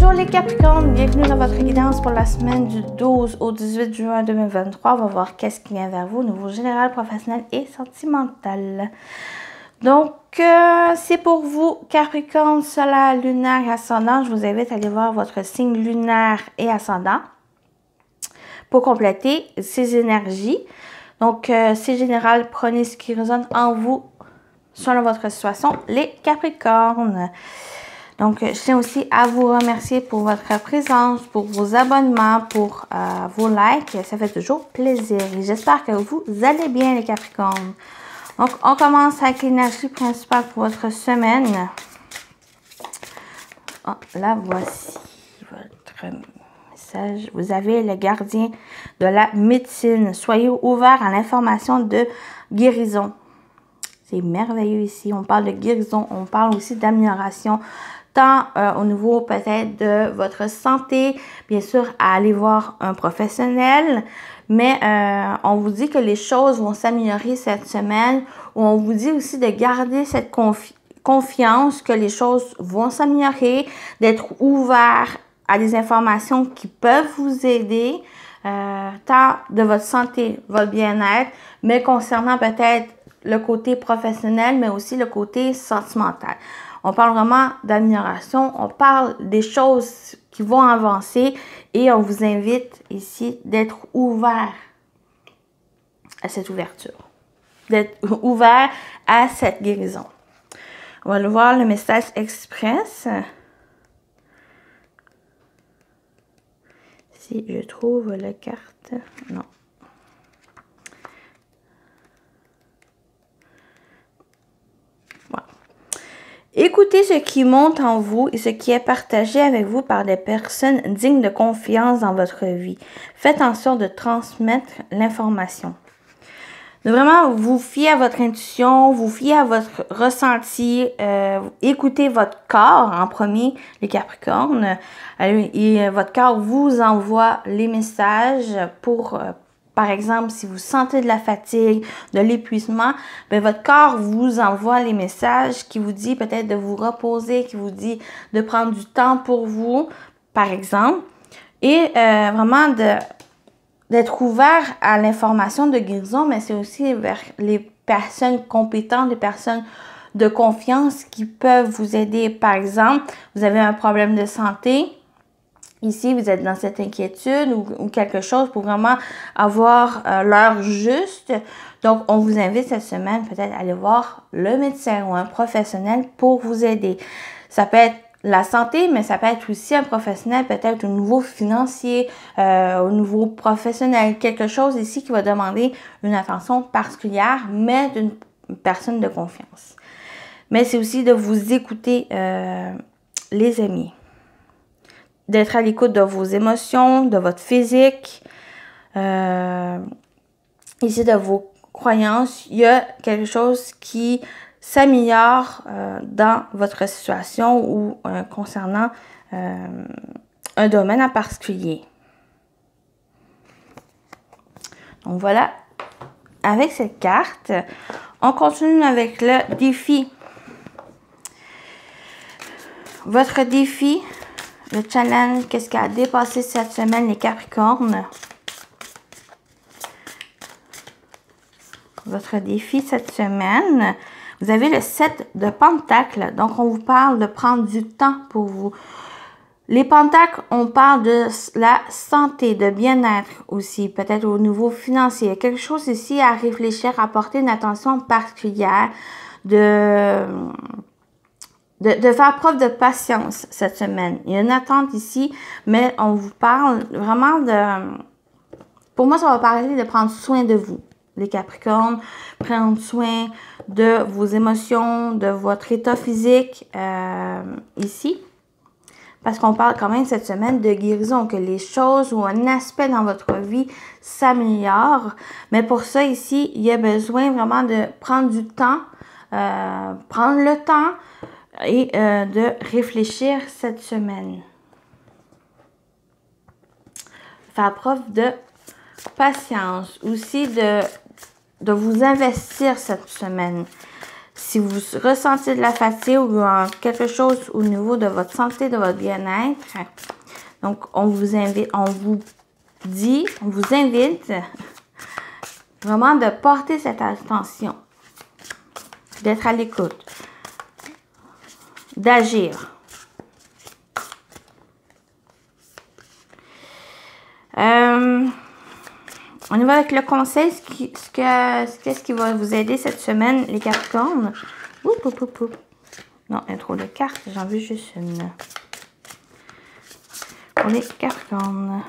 Bonjour les Capricornes, bienvenue dans votre guidance pour la semaine du 12 au 18 juin 2023. On va voir qu'est-ce qui vient vers vous au niveau général, professionnel et sentimental. Donc, c'est pour vous Capricorne, solaire, lunaire et ascendant. Je vous invite à aller voir votre signe lunaire et ascendant pour compléter ces énergies. Donc, c'est général, prenez ce qui résonne en vous selon votre situation, les Capricornes. Donc, je tiens aussi à vous remercier pour votre présence, pour vos abonnements, pour vos likes. Ça fait toujours plaisir. Et j'espère que vous allez bien, les Capricornes. Donc, on commence avec l'énergie principale pour votre semaine. Oh, là, voici votre message. Vous avez le gardien de la médecine. Soyez ouverts à l'information de guérison. C'est merveilleux ici. On parle de guérison. On parle aussi d'amélioration. Tant au niveau peut-être de votre santé, bien sûr, à aller voir un professionnel, mais on vous dit que les choses vont s'améliorer cette semaine, ou on vous dit aussi de garder cette confiance que les choses vont s'améliorer, d'être ouvert à des informations qui peuvent vous aider, tant de votre santé, votre bien-être, mais concernant peut-être le côté professionnel, mais aussi le côté sentimental. On parle vraiment d'amélioration, on parle des choses qui vont avancer et on vous invite ici d'être ouvert à cette ouverture, d'être ouvert à cette guérison. On va aller voir le message express. Si je trouve la carte, non. Écoutez ce qui monte en vous et ce qui est partagé avec vous par des personnes dignes de confiance dans votre vie. Faites en sorte de transmettre l'information. De vraiment vous fier à votre intuition, vous fier à votre ressenti, écoutez votre corps en premier, les Capricornes. Et votre corps vous envoie les messages pour... Par exemple, si vous sentez de la fatigue, de l'épuisement, ben votre corps vous envoie les messages qui vous dit peut-être de vous reposer, qui vous dit de prendre du temps pour vous, par exemple. Et vraiment d'être ouvert à l'information de guérison, mais c'est aussi vers les personnes compétentes, les personnes de confiance qui peuvent vous aider. Par exemple, vous avez un problème de santé. Ici, vous êtes dans cette inquiétude ou quelque chose pour vraiment avoir l'heure juste. Donc, on vous invite cette semaine peut-être à aller voir le médecin ou un professionnel pour vous aider. Ça peut être la santé, mais ça peut être aussi un professionnel, peut-être au niveau financier, au niveau professionnel. Quelque chose ici qui va demander une attention particulière, mais d'une personne de confiance. Mais c'est aussi de vous écouter, les amis. D'être à l'écoute de vos émotions, de votre physique, ici de vos croyances. Il y a quelque chose qui s'améliore dans votre situation ou concernant un domaine en particulier. Donc voilà, avec cette carte, on continue avec le défi. Votre défi, le challenge, qu'est-ce qui a dépassé cette semaine, les Capricornes? Votre défi cette semaine, vous avez le 7 de Pentacles. Donc, on vous parle de prendre du temps pour vous. Les Pentacles, on parle de la santé, de bien-être aussi, peut-être au niveau financier. Il y a quelque chose ici à réfléchir, à porter une attention particulière, de faire preuve de patience cette semaine. Il y a une attente ici, mais on vous parle vraiment de... Pour moi, ça va parler de prendre soin de vous, les Capricornes. Prendre soin de vos émotions, de votre état physique ici. Parce qu'on parle quand même cette semaine de guérison, que les choses ou un aspect dans votre vie s'améliore. Mais pour ça, ici, il y a besoin vraiment de prendre du temps, prendre le temps, et de réfléchir cette semaine. Faire preuve de patience. Aussi de vous investir cette semaine. Si vous ressentez de la fatigue ou quelque chose au niveau de votre santé, de votre bien-être, donc on vous invite vraiment de porter cette attention, d'être à l'écoute, d'agir. On y va avec le conseil, qu'est-ce qui va vous aider cette semaine, les Capricornes? Non, il y a trop de cartes, j'en veux juste une. Pour les Capricornes,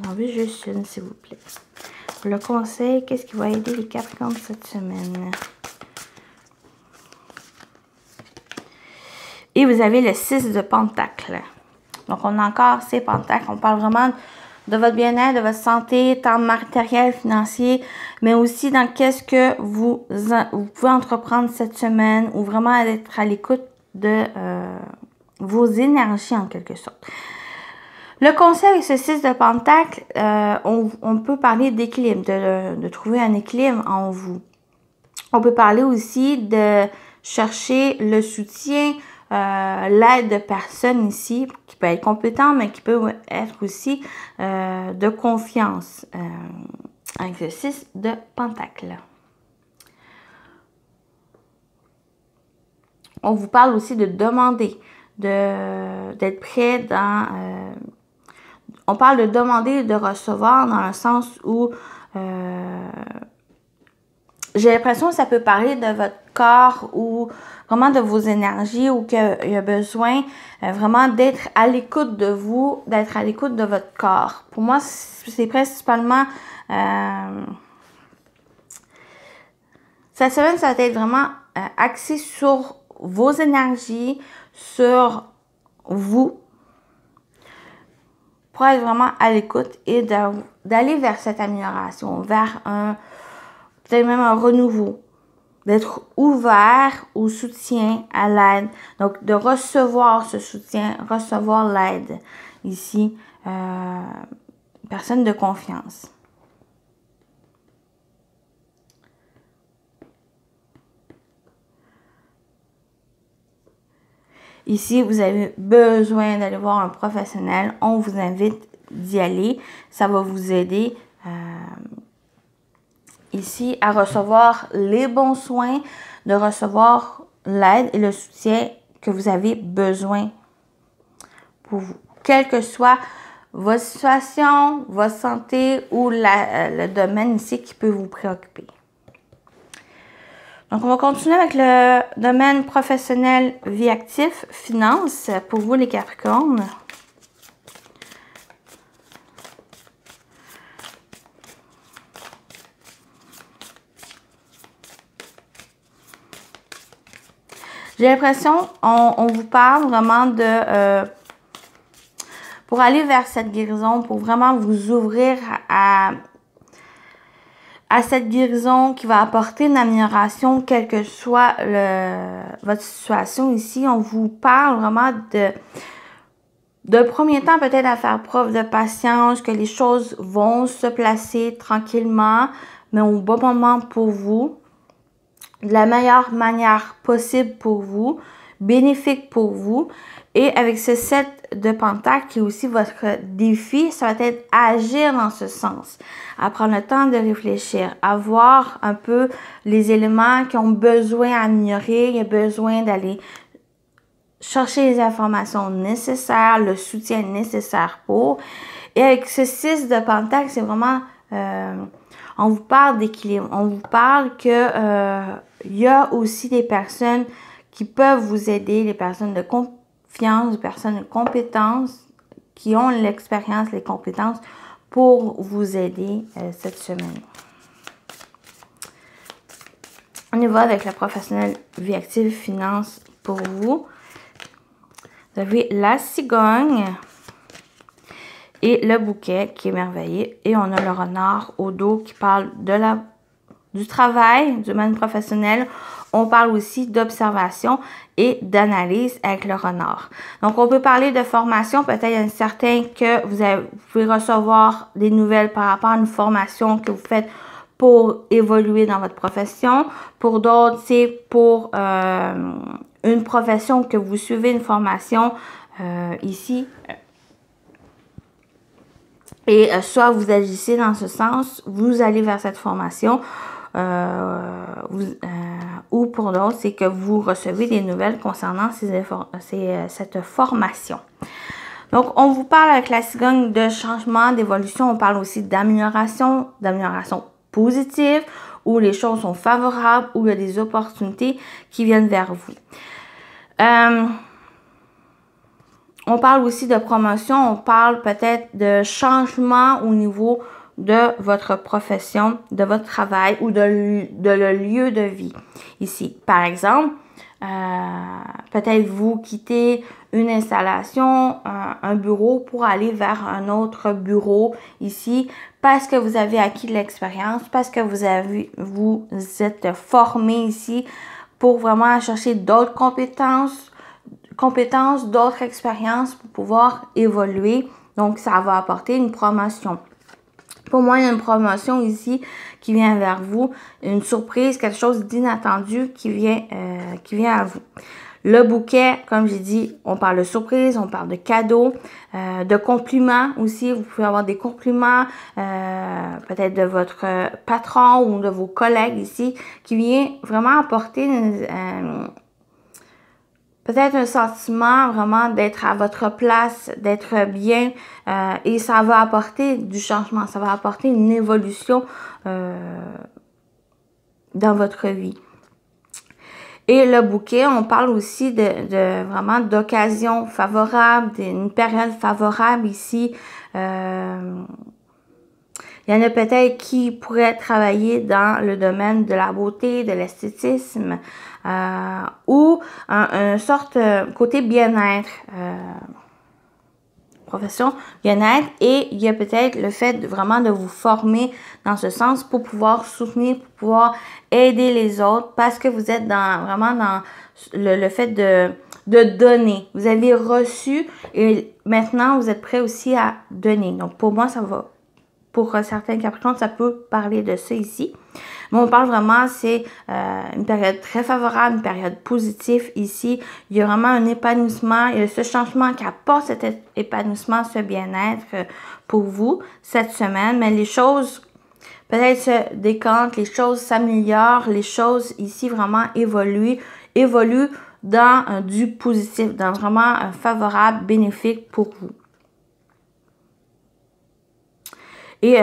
j'en veux juste une, s'il vous plaît. Pour le conseil, qu'est-ce qui va aider les Capricornes cette semaine? Et vous avez le 6 de Pentacles. Donc, on a encore ces pentacles. On parle vraiment de votre bien-être, de votre santé, tant matériel, financier, mais aussi dans qu'est-ce que vous pouvez entreprendre cette semaine ou vraiment être à l'écoute de vos énergies en quelque sorte. Le conseil avec ce 6 de Pentacles, on peut parler d'équilibre, de trouver un équilibre en vous. On peut parler aussi de chercher le soutien, l'aide de personnes ici, qui peut être compétent, mais qui peut être aussi de confiance, avec le 6 de Pentacles. On vous parle aussi de demander, d'être prêt dans... on parle de demander et de recevoir dans le sens où... j'ai l'impression que ça peut parler de votre corps ou vraiment de vos énergies ou qu'il y a besoin vraiment d'être à l'écoute de vous, d'être à l'écoute de votre corps. Pour moi, c'est principalement... cette semaine, ça va être vraiment axé sur vos énergies, sur vous, pour être vraiment à l'écoute et d'aller vers cette amélioration, vers peut-être même un renouveau, d'être ouvert au soutien, à l'aide, donc de recevoir ce soutien, recevoir l'aide ici, personne de confiance. Ici, vous avez besoin d'aller voir un professionnel. On vous invite d'y aller. Ça va vous aider ici à recevoir les bons soins, de recevoir l'aide et le soutien que vous avez besoin pour vous. Quelle que soit votre situation, votre santé ou le domaine ici qui peut vous préoccuper. Donc, on va continuer avec le domaine professionnel, vie active, finance, pour vous les Capricornes. J'ai l'impression, on vous parle vraiment de... pour aller vers cette guérison, pour vraiment vous ouvrir à cette guérison qui va apporter une amélioration, quelle que soit votre situation ici. On vous parle vraiment de premier temps peut-être à faire preuve de patience, que les choses vont se placer tranquillement, mais au bon moment pour vous, de la meilleure manière possible pour vous, bénéfique pour vous. Et avec ce 7 de Pentacles qui est aussi votre défi, ça va être agir dans ce sens, à prendre le temps de réfléchir, à voir un peu les éléments qui ont besoin d'améliorer, il y a besoin d'aller chercher les informations nécessaires, le soutien nécessaire pour. Et avec ce 6 de Pentacles, c'est vraiment, on vous parle d'équilibre, on vous parle que il y a aussi des personnes qui peuvent vous aider, les personnes de confiance, des personnes de compétences, qui ont l'expérience, les compétences pour vous aider cette semaine. On y va avec la professionnelle vie active, finance pour vous. Vous avez la cigogne et le bouquet qui est merveilleux. Et on a le renard au dos qui parle du travail, du domaine professionnel. On parle aussi d'observation et d'analyse avec le renard. Donc, on peut parler de formation. Peut-être il y a un certain que vous pouvez recevoir des nouvelles par rapport à une formation que vous faites pour évoluer dans votre profession. Pour d'autres, c'est pour une profession que vous suivez, une formation ici. Et soit vous agissez dans ce sens, vous allez vers cette formation, ou pour d'autres, c'est que vous recevez des nouvelles concernant cette formation. Donc, on vous parle avec la cigogne de changement, d'évolution. On parle aussi d'amélioration positive, où les choses sont favorables, où il y a des opportunités qui viennent vers vous. On parle aussi de promotion, on parle peut-être de changement au niveau de votre profession, de votre travail ou de le lieu de vie ici. Par exemple, peut-être vous quittez une installation, un bureau pour aller vers un autre bureau ici parce que vous avez acquis de l'expérience, parce que vous êtes formé ici pour vraiment chercher d'autres compétences, d'autres expériences pour pouvoir évoluer. Donc, ça va apporter une promotion. Pour moi, il y a une promotion ici qui vient vers vous, une surprise, quelque chose d'inattendu qui vient à vous. Le bouquet, comme j'ai dit, on parle de surprise, on parle de cadeaux, de compliments aussi. Vous pouvez avoir des compliments peut-être de votre patron ou de vos collègues ici qui vient vraiment apporter peut-être un sentiment vraiment d'être à votre place, d'être bien, et ça va apporter du changement, ça va apporter une évolution dans votre vie. Et le bouquet, on parle aussi de vraiment d'occasion favorable, d'une période favorable ici. Il y en a peut-être qui pourraient travailler dans le domaine de la beauté, de l'esthétisme, ou une sorte côté bien-être, profession bien-être. Et il y a peut-être le fait vraiment de vous former dans ce sens pour pouvoir soutenir, pour pouvoir aider les autres, parce que vous êtes vraiment dans le fait de donner. Vous avez reçu et maintenant vous êtes prêt aussi à donner. Donc pour moi, ça va. Pour certains Capricornes, ça peut parler de ça ici. Mais on parle vraiment, c'est une période très favorable, une période positive ici. Il y a vraiment un épanouissement, il y a ce changement qui apporte cet épanouissement, ce bien-être pour vous cette semaine. Mais les choses peut-être se décantent, les choses s'améliorent, les choses ici vraiment évoluent dans du positif, dans vraiment un favorable, bénéfique pour vous. Et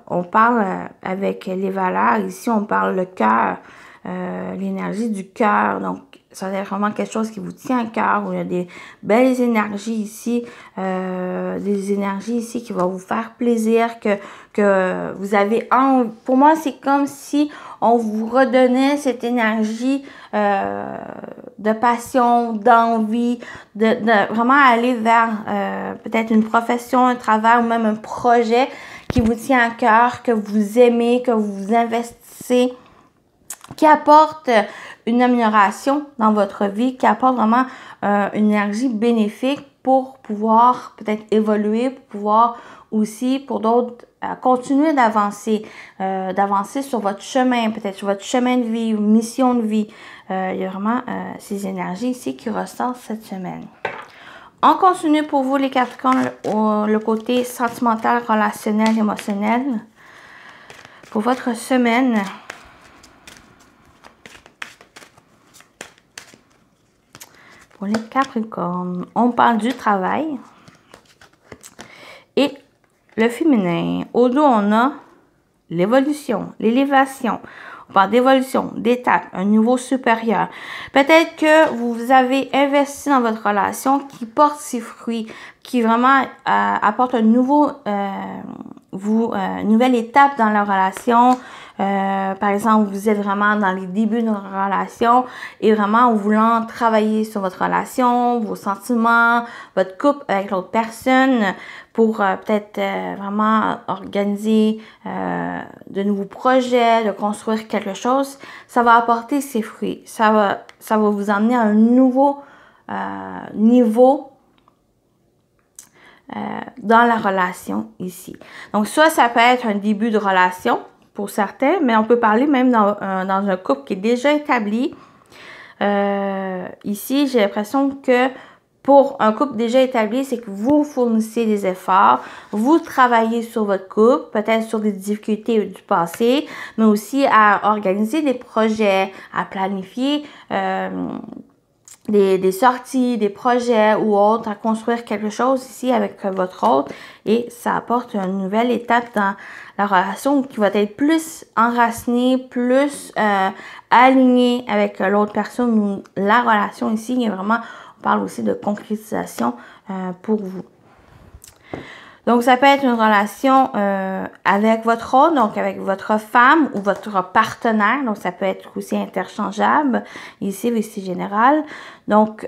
on parle avec les valeurs, ici on parle le cœur, l'énergie du cœur, donc ça va être vraiment quelque chose qui vous tient à cœur, où il y a des belles énergies ici, des énergies ici qui vont vous faire plaisir, que vous avez envie. Pour moi, c'est comme si on vous redonnait cette énergie de passion, d'envie, de vraiment aller vers peut-être une profession, un travail ou même un projet qui vous tient à cœur, que vous aimez, que vous investissez, qui apporte une amélioration dans votre vie, qui apporte vraiment une énergie bénéfique pour pouvoir peut-être évoluer, pour pouvoir aussi, pour d'autres, continuer d'avancer, sur votre chemin, peut-être sur votre chemin de vie, mission de vie. Il y a vraiment ces énergies ici qui ressortent cette semaine. On continue pour vous les Capricornes, le côté sentimental, relationnel, émotionnel. Pour votre semaine, pour les Capricornes, on parle du travail et le féminin. Au dos, on a l'évolution, l'élévation. On parle d'évolution, d'étape, un niveau supérieur. Peut-être que vous avez investi dans votre relation qui porte ses fruits, qui vraiment apporte une nouvelle étape dans la relation. Par exemple, vous êtes vraiment dans les débuts de votre relation et vraiment en voulant travailler sur votre relation, vos sentiments, votre couple avec l'autre personne pour peut-être vraiment organiser de nouveaux projets, de construire quelque chose. Ça va apporter ses fruits. Ça va vous emmener à un nouveau niveau dans la relation ici. Donc, ça peut être un début de relation pour certains, mais on peut parler même dans un couple qui est déjà établi. Ici, j'ai l'impression que pour un couple déjà établi, c'est que vous fournissez des efforts, vous travaillez sur votre couple, peut-être sur des difficultés du passé, mais aussi à organiser des projets, à planifier des sorties, des projets ou autres, à construire quelque chose ici avec votre autre, et ça apporte une nouvelle étape dans la relation qui va être plus enracinée, plus alignée avec l'autre personne ou la relation ici. Il y a vraiment, on parle aussi de concrétisation pour vous. Donc, ça peut être une relation avec votre autre, donc avec votre femme ou votre partenaire. Donc, ça peut être aussi interchangeable, ici général. Donc,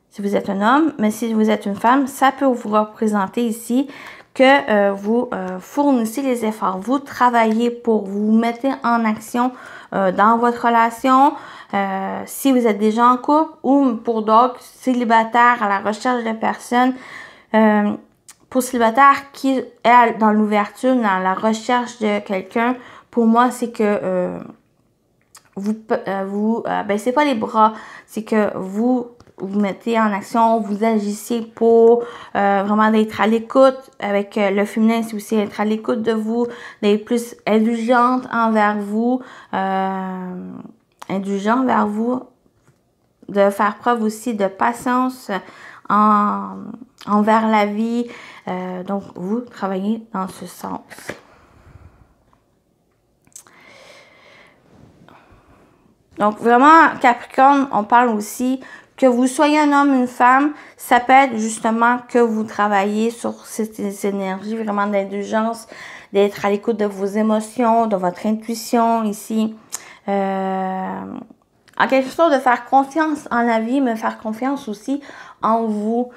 si vous êtes un homme, mais si vous êtes une femme, ça peut vous représenter ici que vous fournissez les efforts, vous travaillez pour vous mettez en action dans votre relation, si vous êtes déjà en couple ou pour d'autres célibataires à la recherche de personnes. Pour célibataires qui est dans l'ouverture, dans la recherche de quelqu'un, pour moi, c'est que baissez pas les bras, c'est que vous mettez en action, vous agissez pour vraiment d'être à l'écoute avec le féminin, c'est aussi être à l'écoute de vous, d'être plus indulgente envers vous, de faire preuve aussi de patience envers la vie. Donc, vous travaillez dans ce sens. Donc, vraiment, Capricorne, on parle aussi que vous soyez un homme, une femme, ça peut être justement que vous travaillez sur ces énergies vraiment d'indulgence, d'être à l'écoute de vos émotions, de votre intuition ici. En quelque sorte de faire confiance en la vie, mais faire confiance aussi en vous.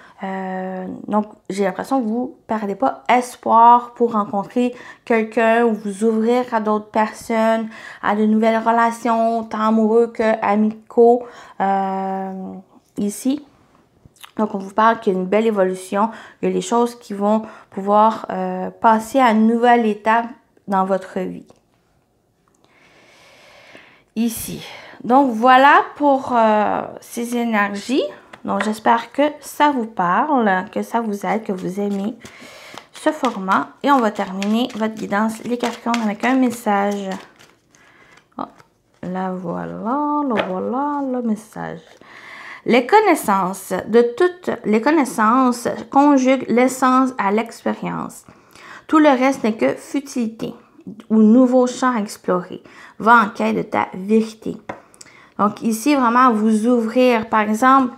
Donc, j'ai l'impression que vous ne perdez pas espoir pour rencontrer quelqu'un ou vous ouvrir à d'autres personnes, à de nouvelles relations, tant amoureux qu'amicaux, ici. Donc, on vous parle qu'il y a une belle évolution, il y a des choses qui vont pouvoir passer à une nouvelle étape dans votre vie. Ici. Donc, voilà pour ces énergies. Donc, j'espère que ça vous parle, que ça vous aide, que vous aimez ce format. Et on va terminer votre guidance, les Capricornes, avec un message. Oh, là, voilà, le message. Les connaissances, de toutes les connaissances, conjuguent l'essence à l'expérience. Tout le reste n'est que futilité ou nouveau champ à explorer. Va en quête de ta vérité. Donc, ici, vraiment, vous ouvrir, par exemple,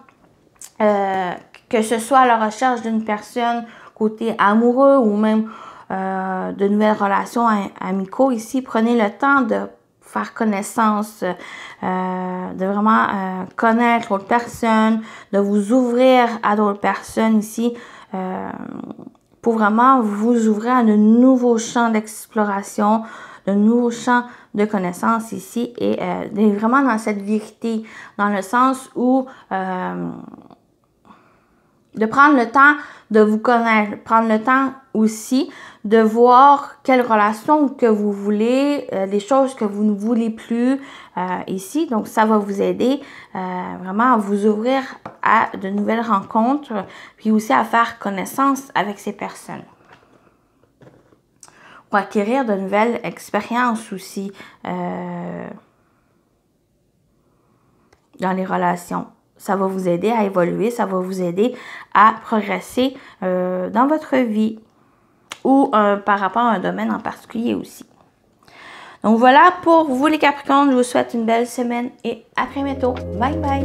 que ce soit à la recherche d'une personne côté amoureux ou même de nouvelles relations amicaux. Ici, prenez le temps de faire connaissance, de vraiment connaître d'autres personnes, de vous ouvrir à d'autres personnes ici, pour vraiment vous ouvrir à de nouveaux champs d'exploration, de nouveaux champs de connaissances ici, et d'être vraiment dans cette vérité, dans le sens où de prendre le temps de vous connaître, prendre le temps aussi de voir quelles relations que vous voulez, les choses que vous ne voulez plus ici. Donc, ça va vous aider vraiment à vous ouvrir à de nouvelles rencontres, puis aussi à faire connaissance avec ces personnes. Pour acquérir de nouvelles expériences aussi dans les relations. Ça va vous aider à évoluer, ça va vous aider à progresser dans votre vie ou par rapport à un domaine en particulier aussi. Donc voilà pour vous les Capricornes, je vous souhaite une belle semaine et à très bientôt. Bye bye!